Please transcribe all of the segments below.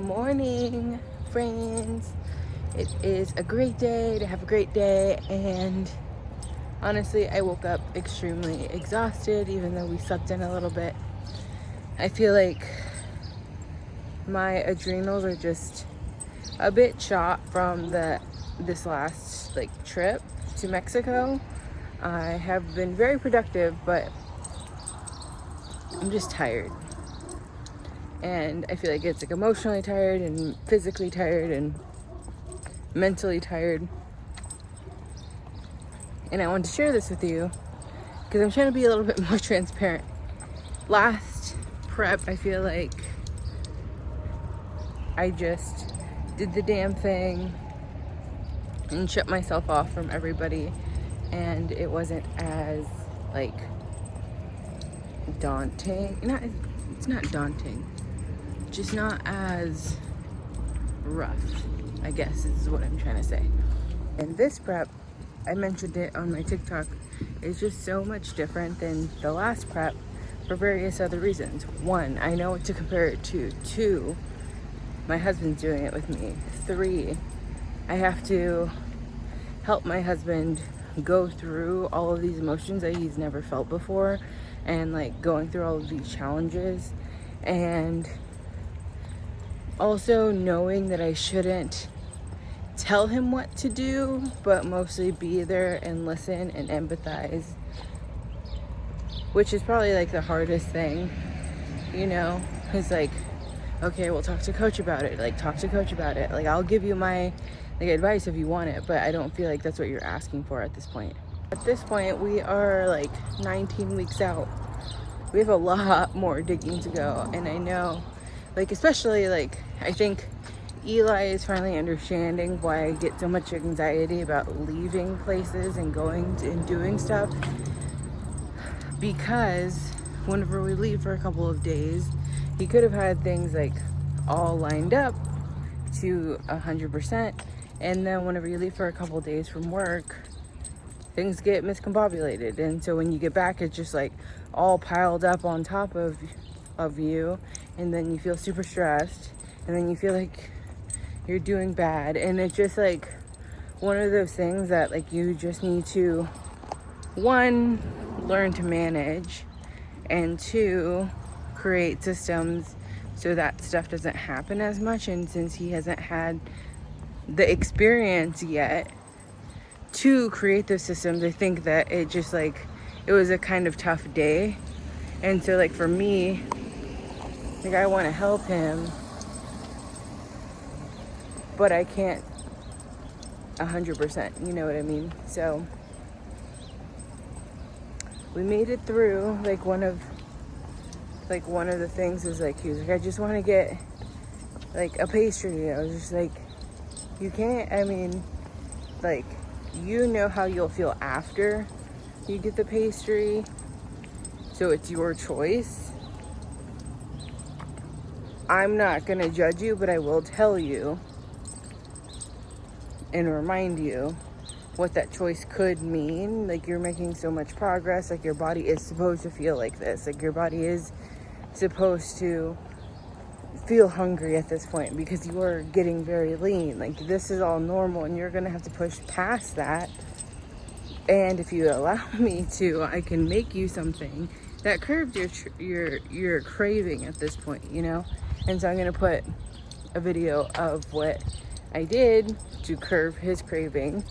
morning, friends. It is a great day to have a great day, and honestly, I woke up extremely exhausted, even though we slept in a little bit. I feel like my adrenals are just a bit shot from this last trip to Mexico. I have been very productive, but I'm just tired. And I feel like it's emotionally tired and physically tired and mentally tired. And I want to share this with you because I'm trying to be a little bit more transparent. Last prep, I feel like I just did the damn thing and shut myself off from everybody, and it wasn't as daunting. It's not daunting, just not as rough, I guess is what I'm trying to say. And this prep, I mentioned it on my TikTok, is just so much different than the last prep for various other reasons. One, I know what to compare it to. Two, my husband's doing it with me. Three, I have to help my husband go through all of these emotions that he's never felt before, and going through all of these challenges, and also knowing that I shouldn't tell him what to do, but mostly be there and listen and empathize, which is probably the hardest thing, it's okay, we'll talk to coach about it. I'll give you my advice if you want it, but I don't feel like that's what you're asking for at this point. At this point, we are 19 weeks out. We have a lot more digging to go, and I know, especially I think Eli is finally understanding why I get so much anxiety about leaving places and going and doing stuff, because whenever we leave for a couple of days, he could have had things all lined up to 100%, and then whenever you leave for a couple of days from work, things get miscombobulated, and so when you get back, it's just all piled up on top of you, and then you feel super stressed, and then you feel like you're doing bad, and it's just one of those things that you just need to, one, learn to manage, and two, create systems so that stuff doesn't happen as much. And since he hasn't had the experience yet to create those systems, I think that it just it was a kind of tough day. And so for me, I want to help him, but I can't 100%, you know what I mean? So we made it through. One of the things is he was I just want to get a pastry. I was just you can't, you know how you'll feel after you get the pastry, so it's your choice. I'm not gonna judge you, but I will tell you and remind you what that choice could mean. You're making so much progress. Your body is supposed to feel like this. Your body is supposed to feel hungry at this point because you are getting very lean. This is all normal, and you're gonna have to push past that. And if you allow me to, I can make you something that curbs your craving at this point, And so I'm gonna put a video of what I did to curb his craving,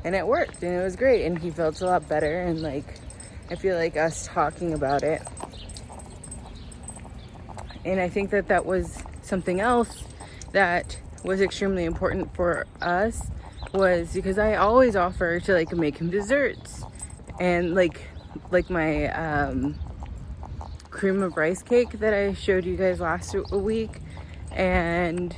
and it worked, and it was great, and he felt a lot better. And I feel us talking about it, and I think that was something else that was extremely important for us, was because I always offer to make him desserts, and my cream of rice cake that I showed you guys last week, and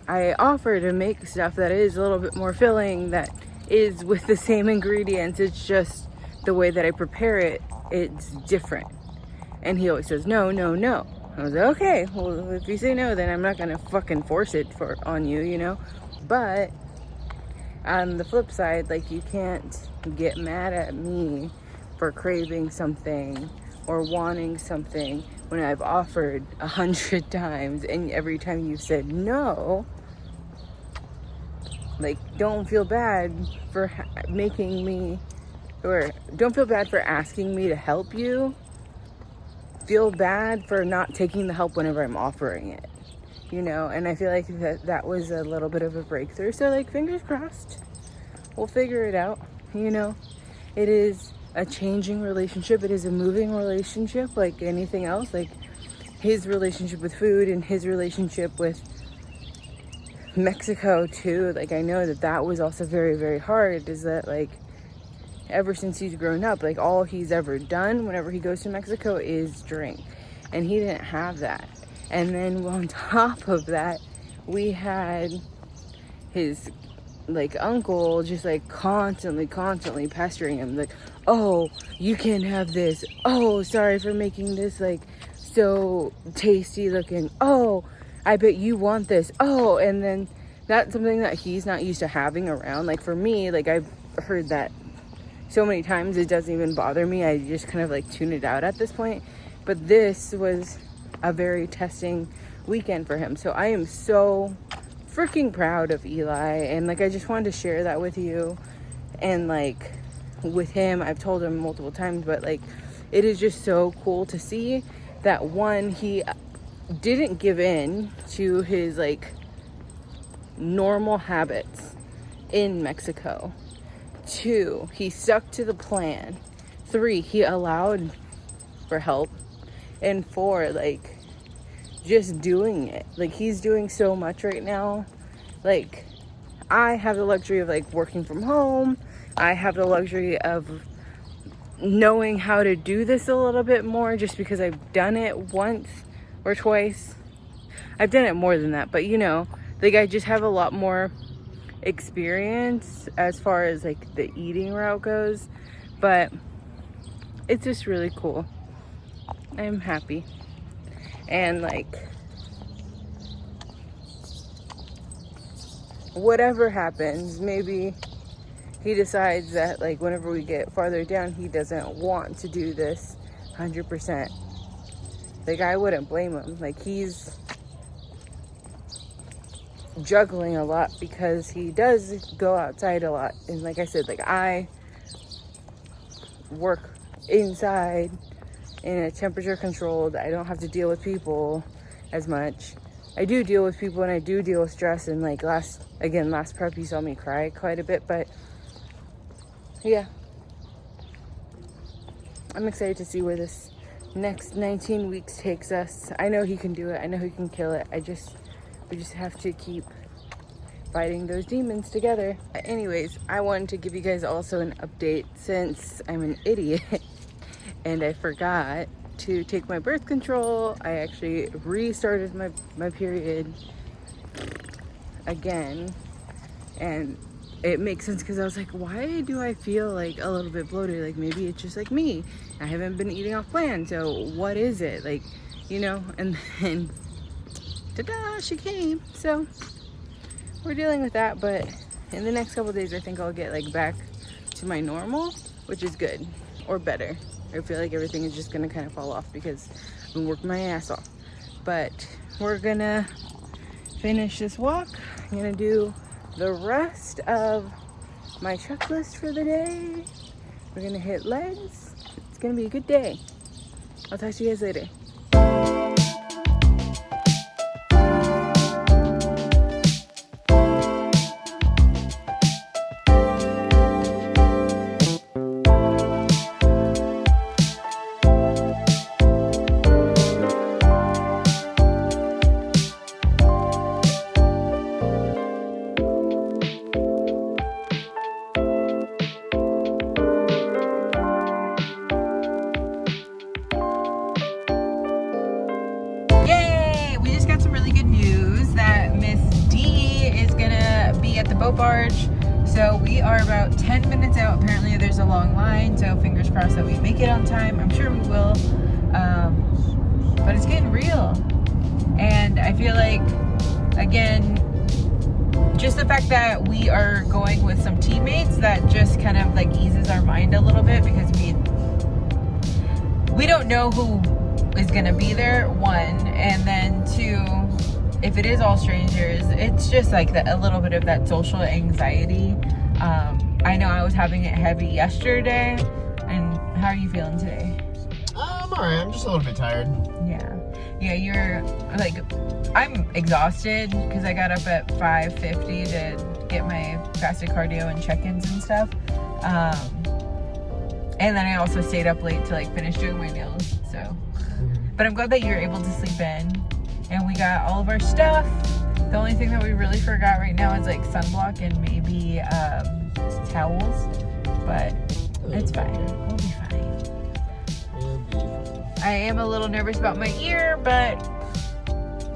I offer to make stuff that is a little bit more filling, that is with the same ingredients. It's just the way that I prepare it, it's different. And he always says, no, no, no. I was okay, well, if you say no, then I'm not gonna fucking force it on you, But on the flip side, you can't get mad at me for craving something or wanting something when I've offered 100 times and every time you've said no. Like, don't feel bad for making me, or don't feel bad for asking me to help you. Feel bad for not taking the help whenever I'm offering it, you know? And I feel like that was a little bit of a breakthrough. So, like, fingers crossed, we'll figure it out, you know? It is a changing relationship. It is a moving relationship, like anything else. Like, his relationship with food and his relationship with Mexico too. Like, I know that was also very, very hard. Is that, like, ever since he's grown up, like, all he's ever done whenever he goes to Mexico is drink, and he didn't have that. And then on top of that, we had his, like, uncle just, like, constantly pestering him, like, oh, you can't have this, oh, sorry for making this, like, so tasty looking, oh, I bet you want this, oh. And then that's something that he's not used to having around. Like, for me, like, I've heard that so many times it doesn't even bother me. I just kind of, like, tune it out at this point. But this was a very testing weekend for him. So I am so freaking proud of Eli, and, like, I just wanted to share that with you. And, like, with him, I've told him multiple times, but, like, it is just so cool to see that, one, he didn't give in to his, like, normal habits in Mexico. 2, he stuck to the plan. 3, he allowed for help. And 4, like, just doing it. Like, he's doing so much right now. Like, I have the luxury of, like, working from home. I have the luxury of knowing how to do this a little bit more just because I've done it once or twice. I've done it more than that, but, you know, like, I just have a lot more experience as far as, like, the eating route goes. But it's just really cool. I'm happy. And, like, whatever happens, maybe he decides that, like, whenever we get farther down, he doesn't want to do this 100%. Like, I wouldn't blame him. Like, he's juggling a lot because he does go outside a lot. And like I said, like, I work inside in a temperature controlled. I don't have to deal with people as much. I do deal with people, and I do deal with stress. And, like, last prep, you saw me cry quite a bit. But yeah, I'm excited to see where this next 19 weeks takes us. I know he can do it. I know he can kill it. We just have to keep fighting those demons together. Anyways, I wanted to give you guys also an update since I'm an idiot and I forgot to take my birth control. I actually restarted my period again, and it makes sense because I was like, why do I feel like a little bit bloated? Like, maybe it's just like me. I haven't been eating off plan, so what is it? Like, you know, and then ta-da, she came. So we're dealing with that, but in the next couple of days, I think I'll get, like, back to my normal, which is good, or better. I feel like everything is just gonna kind of fall off because I've been working my ass off. But we're gonna finish this walk. I'm gonna do the rest of my checklist for the day. We're gonna hit legs. It's gonna be a good day. I'll talk to you guys later. Barge. So we are about 10 minutes out. Apparently there's a long line, so fingers crossed that we make it on time. I'm sure we will, but it's getting real. And I feel like, again, just the fact that we are going with some teammates, that just kind of, like, eases our mind a little bit, because we don't know who is gonna be there, one, and then two, if it is all strangers, it's just like a little bit of that social anxiety. I know I was having it heavy yesterday. And how are you feeling today? I'm alright. I'm just a little bit tired. Yeah, you're like, I'm exhausted because I got up at 5:50 to get my fasted cardio and check-ins and stuff. And then I also stayed up late to like finish doing my nails. So, but I'm glad that you're able to sleep in. And we got all of our stuff. The only thing that we really forgot right now is like sunblock and maybe towels. But it's fine. We'll be fine. I am a little nervous about my ear, but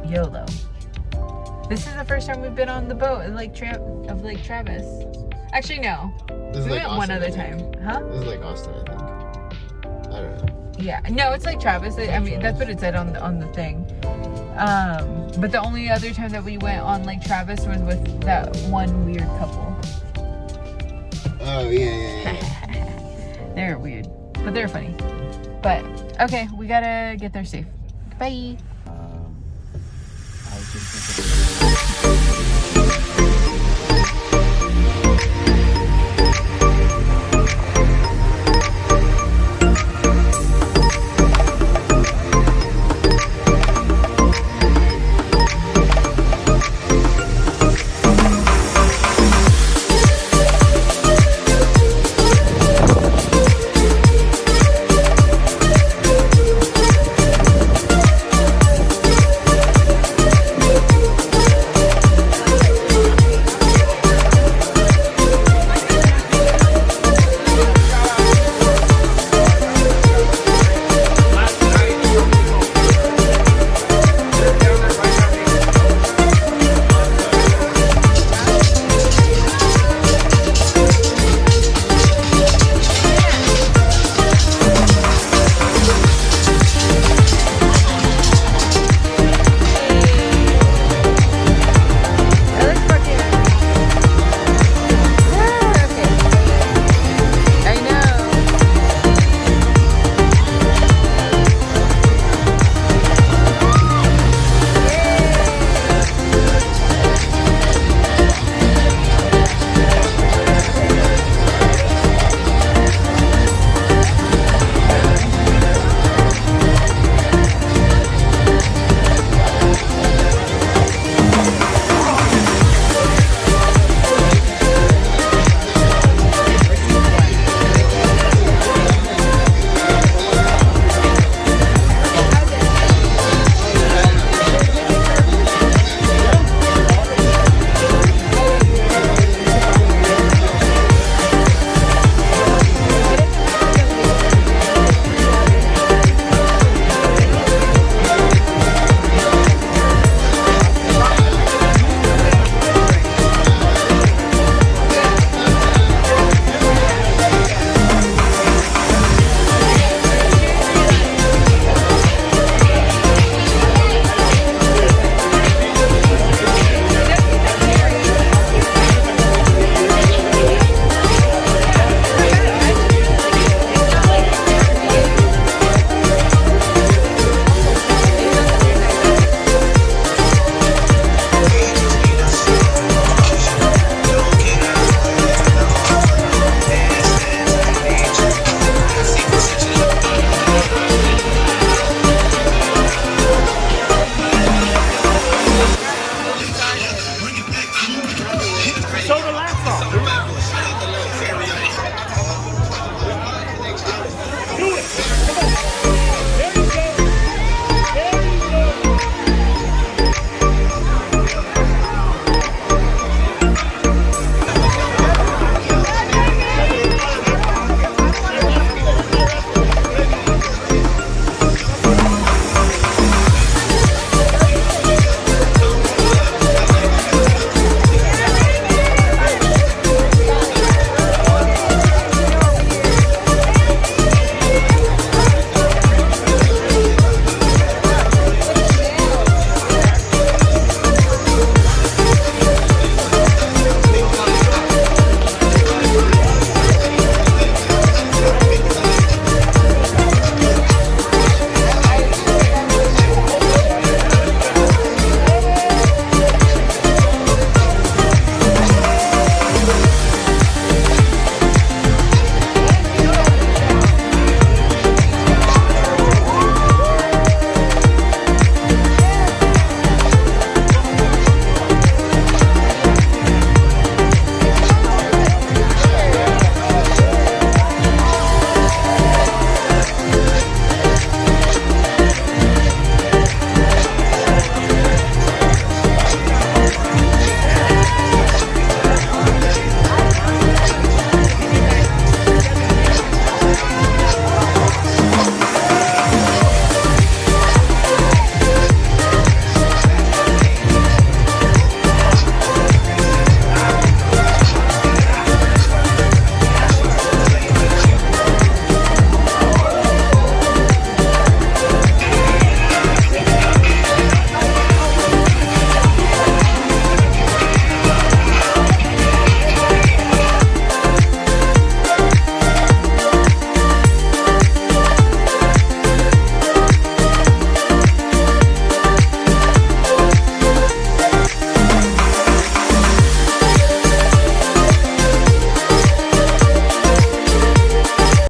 YOLO. This is the first time we've been on the boat in Lake Travis. Actually, no. This we is like went Austin, one other time. Huh? This is like Austin, I think. I don't know. Yeah. No, it's Lake Travis. I mean, that's what it said on the thing. But the only other time that we went on Lake Travis was with that one weird couple. Oh, yeah. They're weird, but they're funny. But, okay, we gotta get there safe. Bye. I was just thinking